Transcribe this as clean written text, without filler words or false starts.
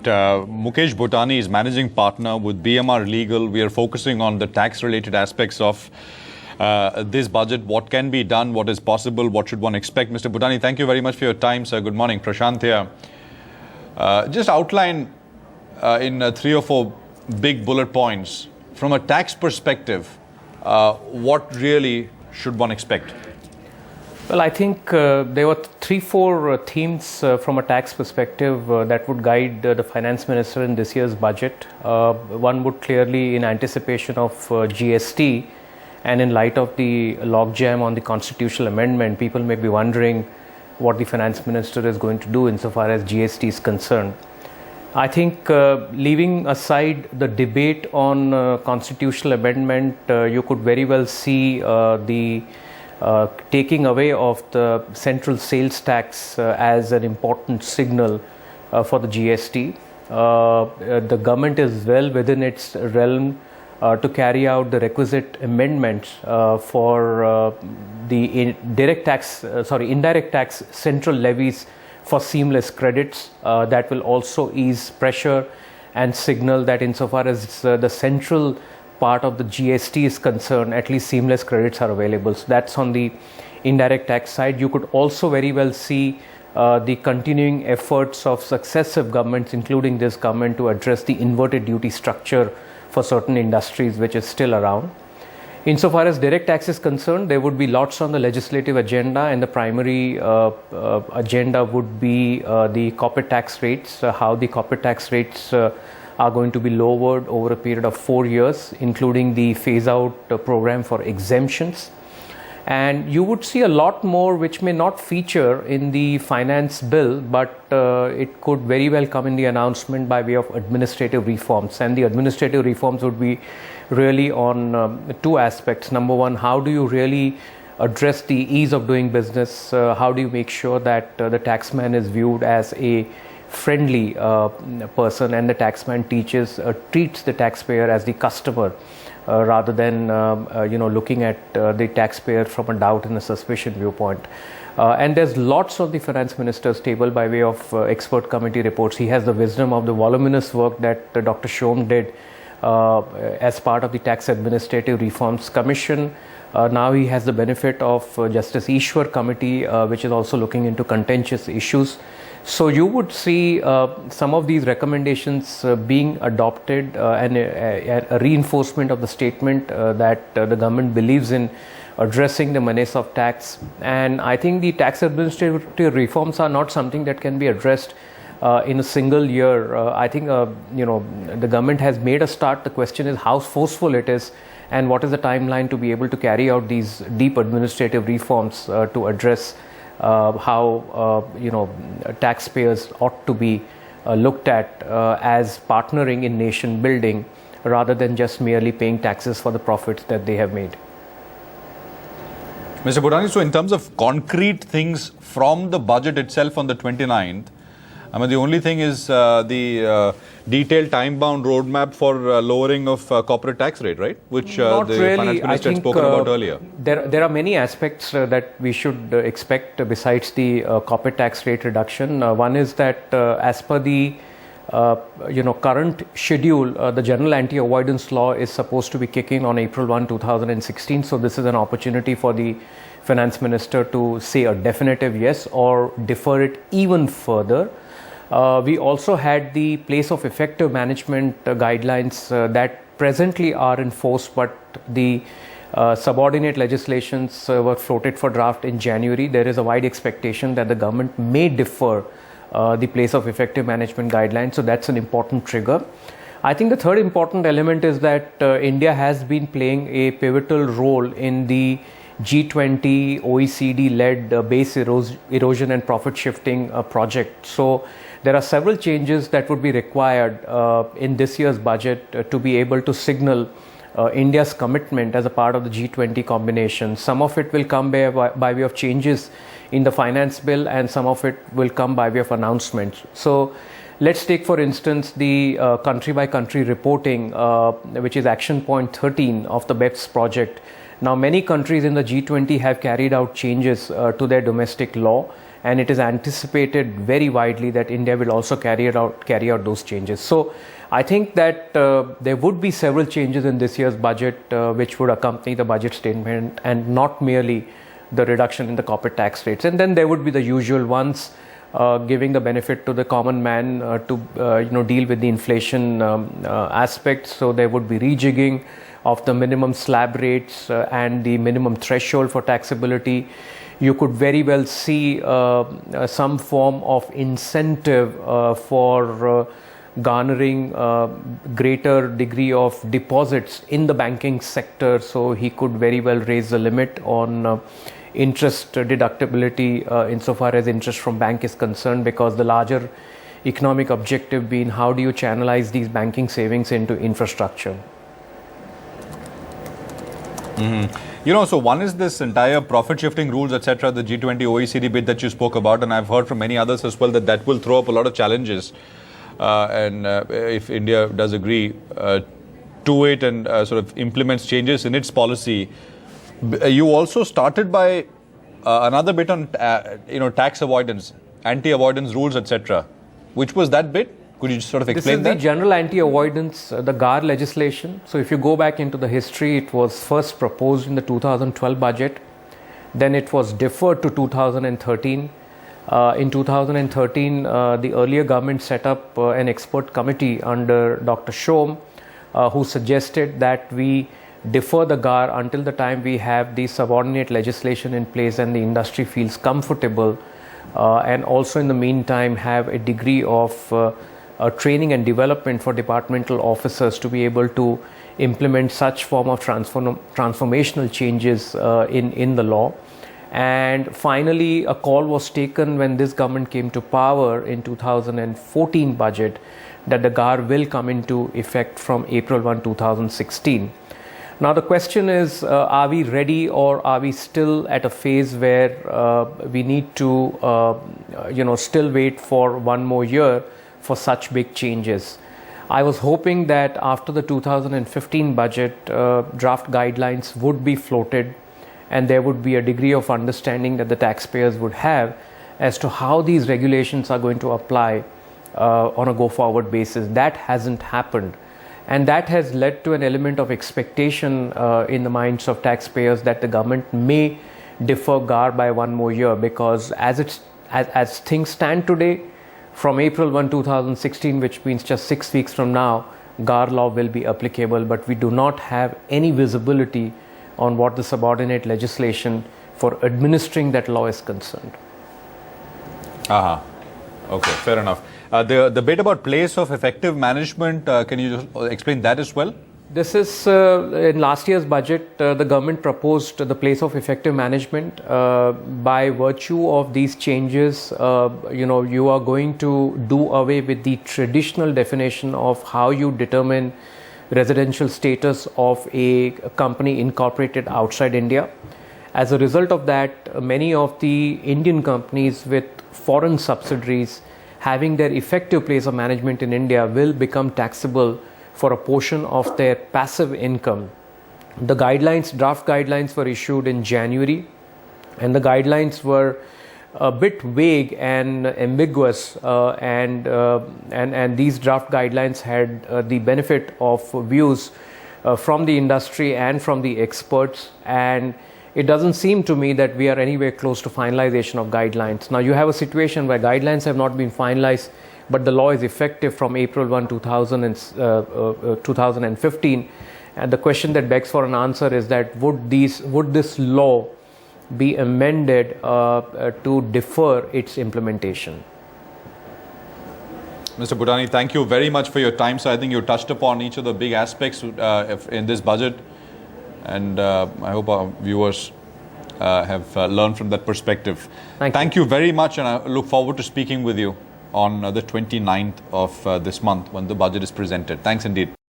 Mukesh Butani is managing partner with BMR Legal. We are focusing on the tax-related aspects of this budget. What can be done? What is possible? What should one expect? Mr. Butani, thank you very much for your time, sir. Good morning. Prashant here. Just outline in 3 or 4 big bullet points from a tax perspective, what really should one expect? Well, I think there were 3-4 themes from a tax perspective that would guide the finance minister in this year's budget. One would clearly, in anticipation of GST and in light of the logjam on the constitutional amendment, people may be wondering what the finance minister is going to do insofar as GST is concerned. I think leaving aside the debate on constitutional amendment, you could very well see the taking away of the central sales tax as an important signal for the GST. The government is well within its realm to carry out the requisite amendments for the indirect tax central levies for seamless credits. That will also ease pressure and signal that insofar as the central part of the GST is concerned, at least seamless credits are available. So that's on the indirect tax side. You could also very well see the continuing efforts of successive governments, including this government, to address the inverted duty structure for certain industries, which is still around. Insofar as direct tax is concerned, there would be lots on the legislative agenda, and the primary agenda would be the corporate tax rates, how the corporate tax rates are going to be lowered over a period of 4 years, including the phase-out program for exemptions. And you would see a lot more which may not feature in the finance bill, but it could very well come in the announcement by way of administrative reforms. And the administrative reforms would be really on 2 aspects. Number one, how do you really address the ease of doing business? How do you make sure that the taxman is viewed as a friendly person, and the taxman treats the taxpayer as the customer rather than looking at the taxpayer from a doubt and a suspicion viewpoint. And there's lots on the finance minister's table by way of expert committee reports. He has the wisdom of the voluminous work that Dr. Shom did as part of the Tax Administrative Reforms Commission. Now he has the benefit of Justice Ishwar committee, which is also looking into contentious issues. So you would see some of these recommendations being adopted and a reinforcement of the statement that the government believes in addressing the menace of tax. And I think the tax administrative reforms are not something that can be addressed in a single year. I think the government has made a start. The question is how forceful it is, and what is the timeline to be able to carry out these deep administrative reforms to address how taxpayers ought to be looked at as partnering in nation building rather than just merely paying taxes for the profits that they have made. Mr. Butani, so in terms of concrete things from the budget itself on the 29th, I mean, the only thing is the detailed time-bound roadmap for lowering of corporate tax rate, right? Which the finance minister had spoken about earlier. There are many aspects that we should expect besides the corporate tax rate reduction. One is that as per the current schedule, the general anti-avoidance law is supposed to be kicking on April 1, 2016. So this is an opportunity for the finance minister to say a definitive yes or defer it even further. We also had the place of effective management guidelines that presently are in force, but the subordinate legislations were floated for draft in January. There is a wide expectation that the government may defer the place of effective management guidelines, so that's an important trigger. I think the third important element is that India has been playing a pivotal role in the G20 OECD-led base erosion and profit shifting project. So there are several changes that would be required in this year's budget to be able to signal India's commitment as a part of the G20 combination. Some of it will come by way of changes in the finance bill, and some of it will come by way of announcements. So let's take, for instance, the country by country reporting, which is action point 13 of the BEPS project. Now, many countries in the G20 have carried out changes to their domestic law, and it is anticipated very widely that India will also carry out those changes. So I think that there would be several changes in this year's budget which would accompany the budget statement, and not merely the reduction in the corporate tax rates. And then there would be the usual ones, giving the benefit to the common man to deal with the inflation aspects. So there would be rejigging of the minimum slab rates and the minimum threshold for taxability. You could very well see some form of incentive for garnering greater degree of deposits in the banking sector. So he could very well raise the limit on interest deductibility insofar as interest from bank is concerned, because the larger economic objective being how do you channelize these banking savings into infrastructure. So one is this entire profit shifting rules, etc., the G20 OECD bit that you spoke about, and I've heard from many others as well that will throw up a lot of challenges. And if India does agree to it and sort of implements changes in its policy. You also started by another bit on tax avoidance, anti-avoidance rules, etc. Which was that bit? Could you just sort of explain that? This is the general anti-avoidance, the GAAR legislation. So if you go back into the history, it was first proposed in the 2012 budget. Then it was deferred to 2013. In 2013, the earlier government set up an expert committee under Dr. Shom, who suggested that we defer the GAAR until the time we have the subordinate legislation in place and the industry feels comfortable, and also in the meantime have a degree of training and development for departmental officers to be able to implement such form of transformational changes in the law. And finally, a call was taken when this government came to power in 2014 budget that the GAAR will come into effect from April 1, 2016. Now the question is, are we ready, or are we still at a phase where we need to still wait for one more year for such big changes? I was hoping that after the 2015 budget, draft guidelines would be floated, and there would be a degree of understanding that the taxpayers would have as to how these regulations are going to apply on a go-forward basis. That hasn't happened. And that has led to an element of expectation in the minds of taxpayers that the government may defer GAAR by one more year, because as things stand today, from April 1, 2016, which means just 6 weeks from now, GAAR law will be applicable, but we do not have any visibility on what the subordinate legislation for administering that law is concerned. Okay, fair enough. The bit about place of effective management, can you just explain that as well? This is in last year's budget, the government proposed the place of effective management. By virtue of these changes, you are going to do away with the traditional definition of how you determine residential status of a company incorporated outside India. As a result of that, many of the Indian companies with foreign subsidiaries having their effective place of management in India will become taxable for a portion of their passive income. The draft guidelines were issued in January, and the guidelines were a bit vague and ambiguous, and these draft guidelines had the benefit of views from the industry and from the experts, and it doesn't seem to me that we are anywhere close to finalization of guidelines. Now you have a situation where guidelines have not been finalized, but the law is effective from April 1, 2015. And the question that begs for an answer is that would this law be amended to defer its implementation? Mr. Butani, thank you very much for your time. So I think you touched upon each of the big aspects in this budget. And I hope our viewers have learned from that perspective. Thank you very much, and I look forward to speaking with you on the 29th of this month when the budget is presented. Thanks indeed.